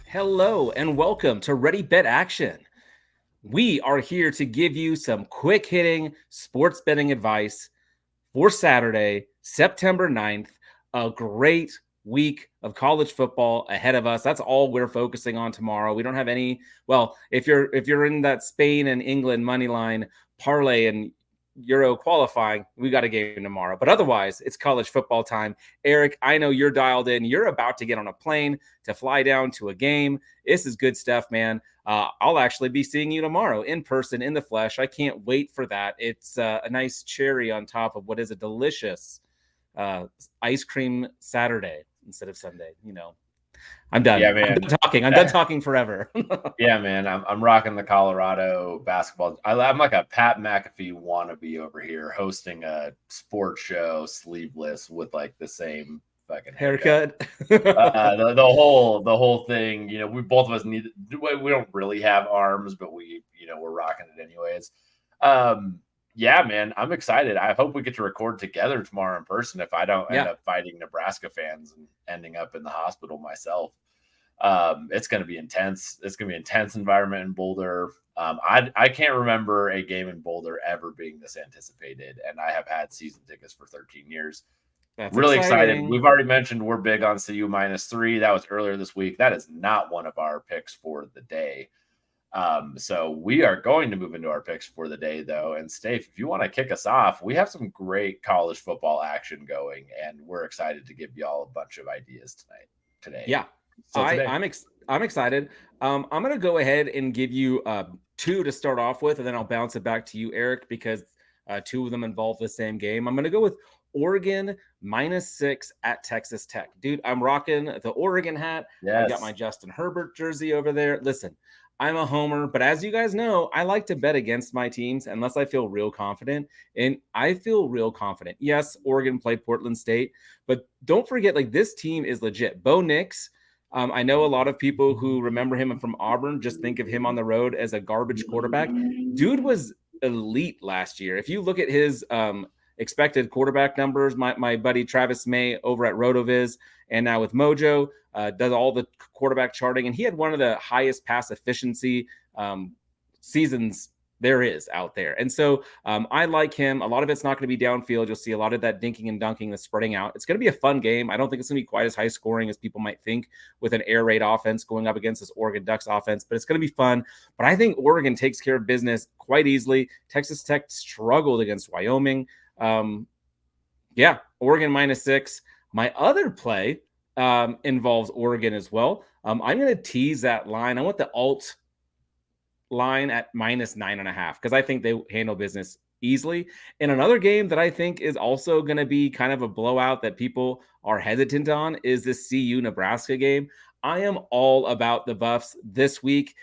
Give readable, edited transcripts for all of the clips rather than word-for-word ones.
Hello and welcome to Ready Bet Action. We are here to give you some quick hitting sports betting advice for Saturday, September 9th. A great week of college football ahead of us. That's all we're focusing on tomorrow. We don't have any, well, if you're in that Spain and England money line parlay and Euro qualifying, we got a game tomorrow. But otherwise, it's college football time. Eric, I know you're dialed in. You're about to get on a plane to fly down to a game. This is good stuff, man. I'll actually be seeing you tomorrow in person, in the flesh. I can't wait for that. It's a nice cherry on top of what is a delicious ice cream Saturday instead of Sunday. I'm done. Yeah, I'm man. done talking. I'm done talking forever. Yeah, man. I'm rocking the Colorado basketball. I'm like a Pat McAfee wannabe over here, hosting a sports show sleeveless with like the same fucking haircut. The whole thing. We both of us need. We don't really have arms, but we're rocking it anyways. Yeah, man. I'm excited. I hope we get to record together tomorrow in person. If I don't end up fighting Nebraska fans and ending up in the hospital myself. It's going to be intense. It's going to be an intense environment in Boulder. I can't remember a game in Boulder ever being this anticipated, and I have had season tickets for 13 years. That's really exciting. excited. We've already mentioned we're big on CU -3. That was earlier this week. That is not one of our picks for the day. So we are going to move into our picks for the day, though. And Steve, if you want to kick us off, we have some great college football action going, and we're excited to give you all a bunch of ideas today. Yeah. So I'm excited. I'm going to go ahead and give you two to start off with, and then I'll bounce it back to you, Eric, because two of them involve the same game. I'm going to go with Oregon -6 at Texas Tech. Dude, I'm rocking the Oregon hat. Yes. I got my Justin Herbert jersey over there. Listen, I'm a homer, but as you guys know, I like to bet against my teams unless I feel real confident. And I feel real confident. Yes, Oregon played Portland State, but don't forget, like, this team is legit. Bo Nix, I know a lot of people who remember him from Auburn just think of him on the road as a garbage quarterback. Dude was elite last year. If you look at his expected quarterback numbers, my buddy Travis May over at RotoViz and now with Mojo does all the quarterback charting, and he had one of the highest pass efficiency seasons there is out there. And so I like him. A lot of it's not going to be downfield. You'll see a lot of that dinking and dunking, the spreading out. It's going to be a fun game. I don't think it's going to be quite as high scoring as people might think with an air raid offense going up against this Oregon Ducks offense, but it's going to be fun. But I think Oregon takes care of business quite easily. Texas Tech struggled against Wyoming. Oregon -6. My other play involves Oregon as well. I'm going to tease that line. I want the alt line at -9.5 because I think they handle business easily. And another game that I think is also going to be kind of a blowout that people are hesitant on is this CU Nebraska game. I am all about the Buffs this week.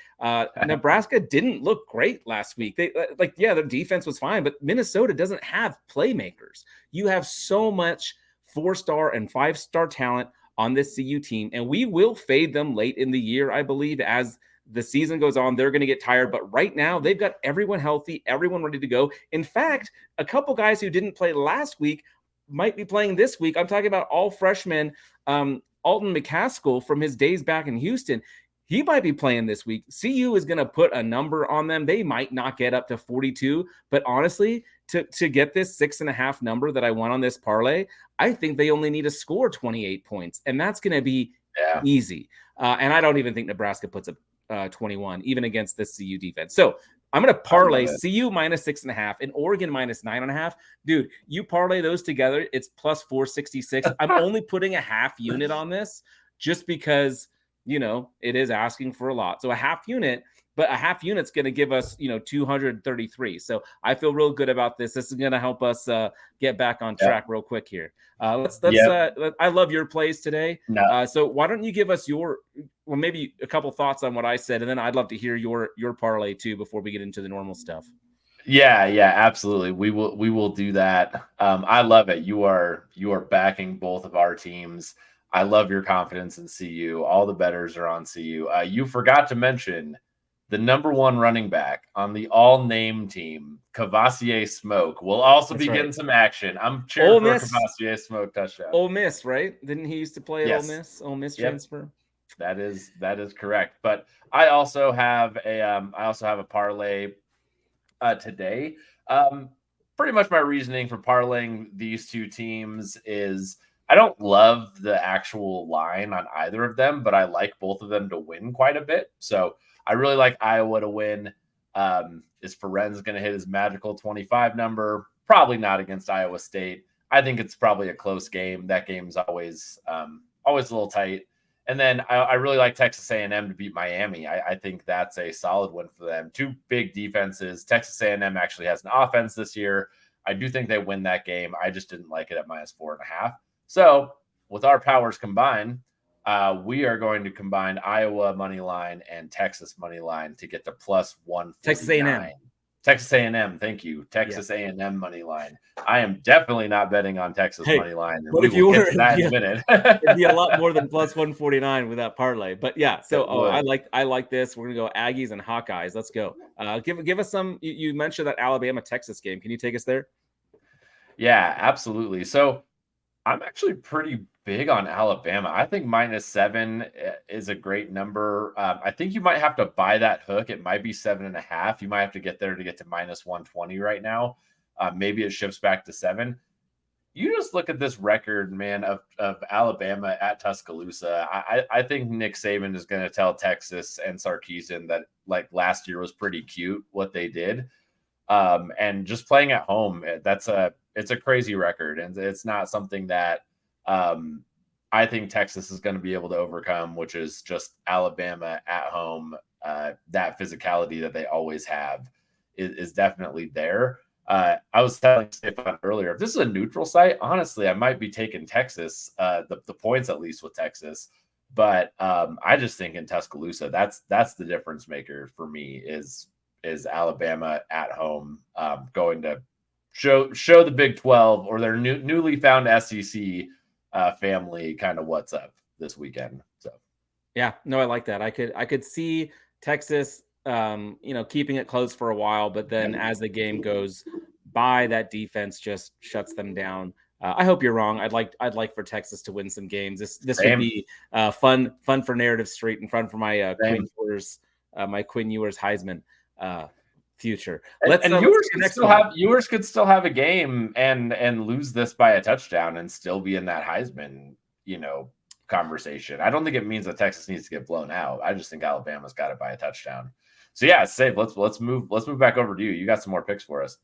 Nebraska didn't look great last week. Their defense was fine, but Minnesota doesn't have playmakers. You have so much 4-star and 5-star talent on this CU team, and we will fade them late in the year, I believe, as the season goes on. They're going to get tired, but right now they've got everyone healthy, everyone ready to go. In fact, a couple guys who didn't play last week might be playing this week. I'm talking about all freshmen. Alton McCaskill from his days back in Houston, he might be playing this week. CU is going to put a number on them. They might not get up to 42, but honestly, to get this 6.5 number that I want on this parlay, I think they only need to score 28 points, and that's going to be easy. And I don't even think Nebraska puts up 21, even against this CU defense. So I'm going to parlay CU -6.5 and Oregon -9.5. Dude, you parlay those together, it's +466. I'm only putting a half unit on this just because, it is asking for a lot. So a half unit, but a half unit's going to give us, 233. So I feel real good about this. This is going to help us get back on track real quick here. I love your plays today. So why don't you give us maybe a couple thoughts on what I said, and then I'd love to hear your parlay too before we get into the normal stuff. Yeah, absolutely. We will do that. I love it. You are backing both of our teams. I love your confidence in CU. All the bettors are on CU. You forgot to mention the number 1 running back on the all-name team, Kavosiey Smoke, will also be getting some action. I'm cheering for a Kavosiey Smoke touchdown. Ole Miss, right? Didn't he used to play at Ole Miss? Ole Miss transfer. That is correct. But I also have a parlay today. Pretty much my reasoning for parlaying these two teams is I don't love the actual line on either of them, but I like both of them to win quite a bit. So I really like Iowa to win. Is Ferenz going to hit his magical 25 number? Probably not against Iowa State. I think it's probably a close game. That game's always a little tight. And then I really like Texas A&M to beat Miami. I think that's a solid win for them. Two big defenses. Texas A&M actually has an offense this year. I do think they win that game. I just didn't like it at -4.5. So with our powers combined, we are going to combine Iowa money line and Texas money line to get to +149. Texas A&M. Texas A&M, thank you. Texas A&M money line. I am definitely not betting on Texas money line. But if you were, that in a minute, it'd be a lot more than +149 with that parlay. But yeah, so I like this. We're gonna go Aggies and Hawkeyes. Let's go. Give us some. You mentioned that Alabama Texas game. Can you take us there? Yeah, absolutely. So I'm actually pretty big on Alabama. I think -7 is a great number. I think you might have to buy that hook. It might be 7.5. You might have to get there to get to -120 right now. Maybe it shifts back to 7. You just look at this record, man, of Alabama at Tuscaloosa. I think Nick Saban is going to tell Texas and Sarkisian that like last year was pretty cute what they did. And just playing at home, it's a crazy record, and it's not something that I think Texas is going to be able to overcome, which is just Alabama at home. That physicality that they always have is definitely there. I was telling Stefan earlier, if this is a neutral site, honestly, I might be taking Texas, the points at least with Texas. But I just think in Tuscaloosa, that's the difference maker for me is Alabama at home, going to show the Big 12 or their newly found SEC family kind of what's up this weekend. So yeah, no, I like that. I could see Texas keeping it close for a while, but then as the game goes by, that defense just shuts them down. I hope you're wrong. I'd like for Texas to win some games. This would be fun for Narrative Street and fun for my Quinn Ewers Heisman future. Ewers could still have a game and lose this by a touchdown and still be in that Heisman, conversation. I don't think it means that Texas needs to get blown out. I just think Alabama's got it by a touchdown. So yeah, Save, let's move back over to you. You got some more picks for us.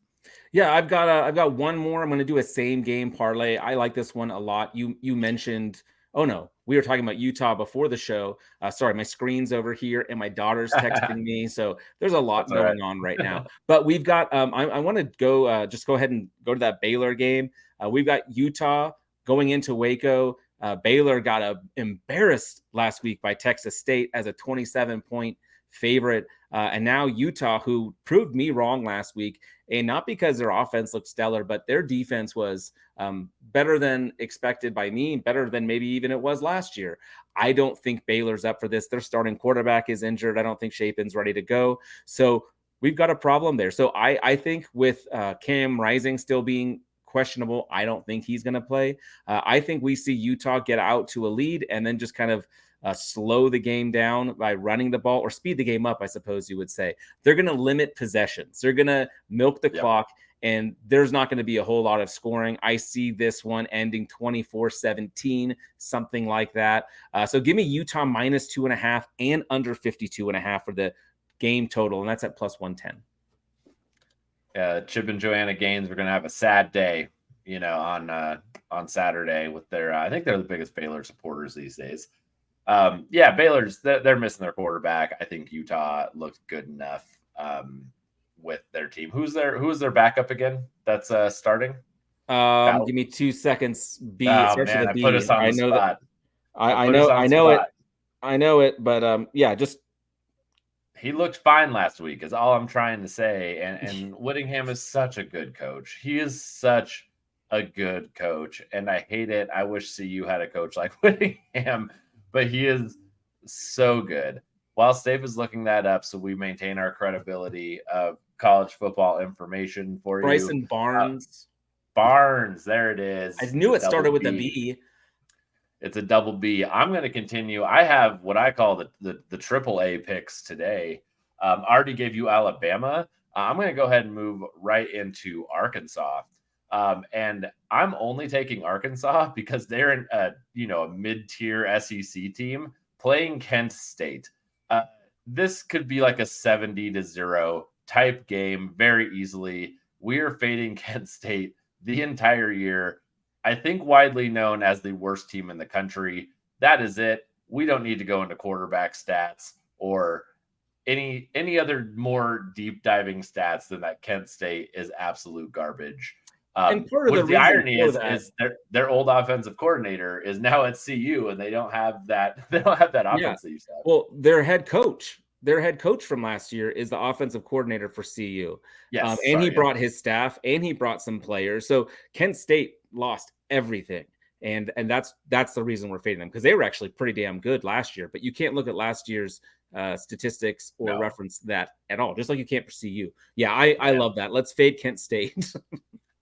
Yeah, I've got one more. I'm going to do a same game parlay. I like this one a lot. You mentioned, oh no, we were talking about Utah before the show. Sorry, my screen's over here and my daughter's texting me. So there's a lot going on right now. But we've got, I want to go, just go ahead and go to that Baylor game. We've got Utah going into Waco. Baylor got embarrassed last week by Texas State as a 27-point favorite. And now Utah, who proved me wrong last week, and not because their offense looked stellar, but their defense was better than expected by me, better than maybe even it was last year. I don't think Baylor's up for this. Their starting quarterback is injured. I don't think Shapen's ready to go. So we've got a problem there. So I think with Cam Rising still being questionable, I don't think he's going to play. I think we see Utah get out to a lead and then just kind of slow the game down by running the ball, or speed the game up, I suppose you would say. They're going to limit possessions. They're going to milk the clock, and there's not going to be a whole lot of scoring. I see this one ending 24-17, something like that. So give me Utah -2.5 and under 52.5 for the game total, and that's at +110. Chip and Joanna Gaines are going to have a sad day, on Saturday with their. I think they're the biggest Baylor supporters these days. Baylor's they're missing their quarterback. I think Utah looked good enough with their team. Who's their backup again? That's starting. Give me 2 seconds. B. Oh, man, I put us on the spot. I know it, but just. He looked fine last week, is all I'm trying to say. And Whittingham is such a good coach. He is such a good coach, and I hate it. I wish CU had a coach like Whittingham, but he is so good. While Stave is looking that up, so we maintain our credibility of college football information for Bryson you. Barnes. Barnes, there it is. I knew it started with a B. It's a double B. I'm going to continue. I have what I call the triple A picks today. I already gave you Alabama. I'm going to go ahead and move right into Arkansas. And I'm only taking Arkansas because they're in a mid-tier SEC team playing Kent State. This could be like a 70-0 type game very easily. We are fading Kent State the entire year. I think widely known as the worst team in the country. That is it. We don't need to go into quarterback stats or any other more deep diving stats than that. Kent State is absolute garbage. And part of the irony is their old offensive coordinator is now at CU, and they don't have that. They don't have that offense that you said. Well, their head coach from last year is the offensive coordinator for CU. Yes, and he brought his staff, and he brought some players. So Kent State lost everything, and that's the reason we're fading them, because they were actually pretty damn good last year. But you can't look at last year's statistics or reference that at all, just like you can't for CU. Yeah, I love that. Let's fade Kent State.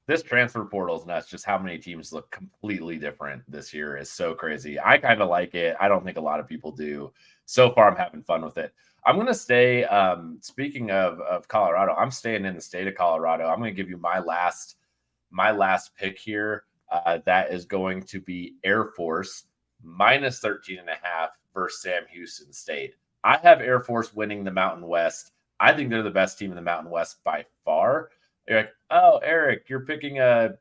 This transfer portal is nuts. Just how many teams look completely different this year is so crazy. I kind of like it. I don't think a lot of people do. So far, I'm having fun with it. I'm going to stay. Speaking of Colorado, I'm staying in the state of Colorado. I'm going to give you my last pick here. That is going to be Air Force minus 13.5 versus Sam Houston State. I have Air Force winning the Mountain West. I think they're the best team in the Mountain West by far. You're like, oh, Eric, you're picking a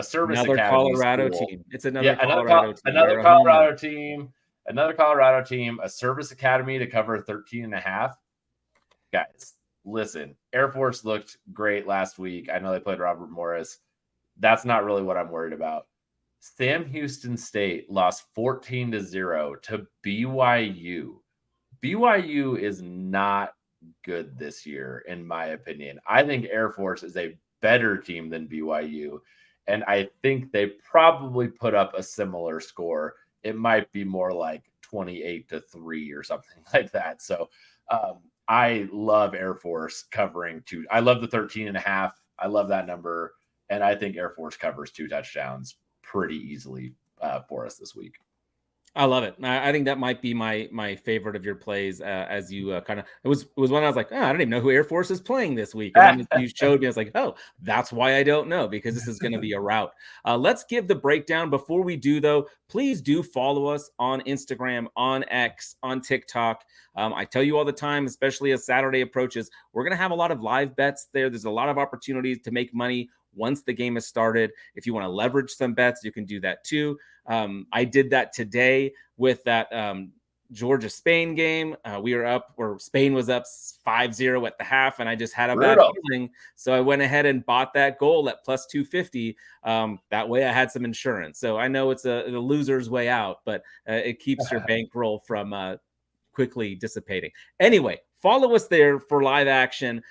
service another academy Colorado school. team. It's another Colorado team. Another Colorado team, a service academy to cover 13.5. Guys, listen, Air Force looked great last week. I know they played Robert Morris. That's not really what I'm worried about. Sam Houston State lost 14-0 to BYU. BYU is not good this year, in my opinion. I think Air Force is a better team than BYU, and I think they probably put up a similar score. It might be more like 28-3 or something like that. So I love Air Force covering 2. I love the 13.5. I love that number, and I think Air Force covers 2 touchdowns pretty easily for us this week. I love it. I think that might be my favorite of your plays. As you kind of, it was when I was like, oh, I don't even know who Air Force is playing this week, and then you showed me. I was like, oh, that's why I don't know, because this is going to be a route. Let's give the breakdown. Before we do, though, please do follow us on Instagram, on X, on TikTok. I tell you all the time, especially as Saturday approaches, we're going to have a lot of live bets there. There's a lot of opportunities to make money once the game has started. If you want to leverage some bets, you can do that too. I did that today with that Georgia-Spain game. We were up, or Spain was up 5-0 at the half, and I just had a bad feeling. So I went ahead and bought that goal at plus 250. That way I had some insurance. So I know it's a loser's way out, but it keeps your bankroll from quickly dissipating. Anyway, follow us there for live action.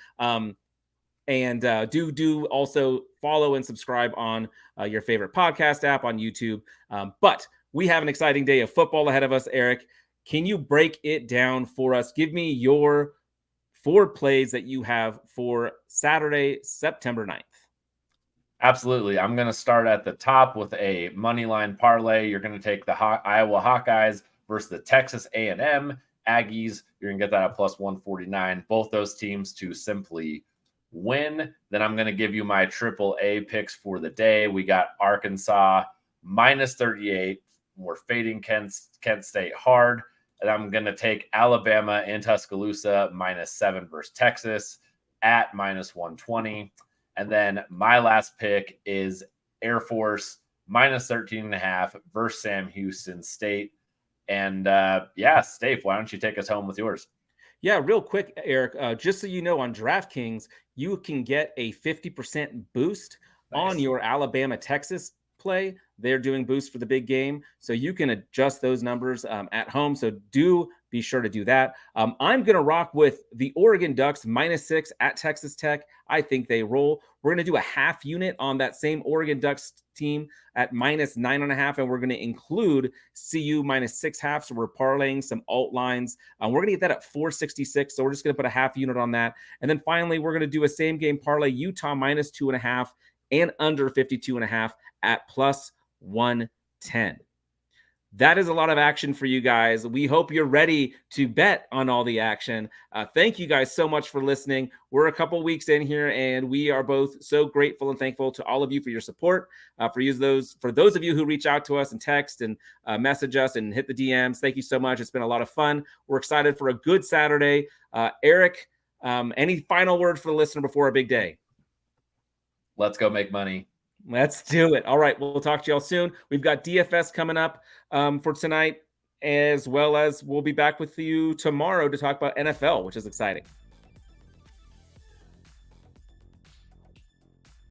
And do also follow and subscribe on your favorite podcast app on YouTube. But we have an exciting day of football ahead of us, Eric. Can you break it down for us? Give me your 4 plays that you have for Saturday, September 9th. Absolutely. I'm going to start at the top with a money line parlay. You're going to take the Iowa Hawkeyes versus the Texas A&M Aggies. You're going to get that at plus 149. Both those teams to simply win. Then I'm going to give you my triple A picks for the day. We got Arkansas minus 38. We're fading Kent State hard. And I'm going to take Alabama in Tuscaloosa minus 7 versus Texas at minus 120. And then my last pick is Air Force minus 13.5 versus Sam Houston State. And Steve, why don't you take us home with yours? Yeah, real quick, Eric, just so you know, on DraftKings, you can get a 50% boost on your Alabama-Texas play. They're doing boosts for the big game, so you can adjust those numbers at home. So do be sure to do that. I'm going to rock with the Oregon Ducks minus 6 at Texas Tech. I think they roll. We're going to do a half unit on that same Oregon Ducks team at minus 9.5, and we're going to include CU minus 6.5. So we're parlaying some alt lines. We're going to get that at 466. So we're just going to put a half unit on that. And then finally, we're going to do a same game parlay, Utah minus 2.5 and under 52.5 at plus 110. that is a lot of action for you guys. We hope you're ready to bet on all the action. Thank you guys so much for listening. We're a couple weeks in here, and we are both so grateful and thankful to all of you for your support. For those of you who reach out to us and text and message us and hit the DMs, thank you so much. It's been a lot of fun. We're excited for a good Saturday. Eric, any final words for the listener before a big day? Let's go make money. Let's do it. All right. We'll talk to y'all soon. We've got DFS coming up for tonight, as well as we'll be back with you tomorrow to talk about NFL, which is exciting.